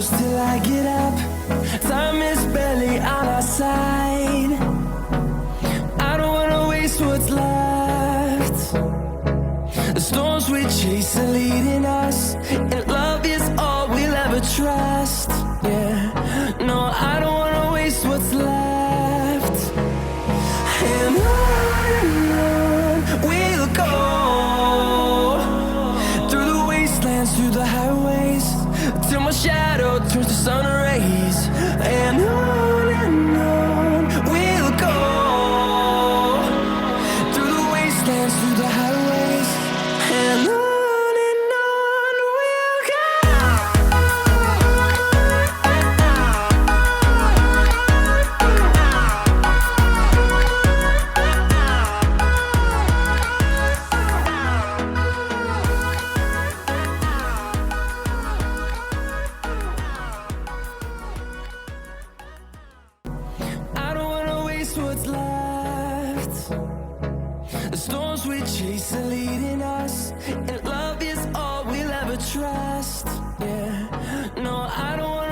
close till I get up. Time is barely on our side. I don't wanna waste what's left. The storms we chase are leading us, and love is all we'll ever trust. Yeah, no, I don't wanna waste what's left. And on we'll go, through the wastelands, through the highways, till my shadow turns to sun rays. And on we'll go, through the wastelands, through the highways, and on we'll go. I don't wanna waste what's left. The storms we chase are leading us, and love is all we'll ever trust. Yeah, no, I don't wanna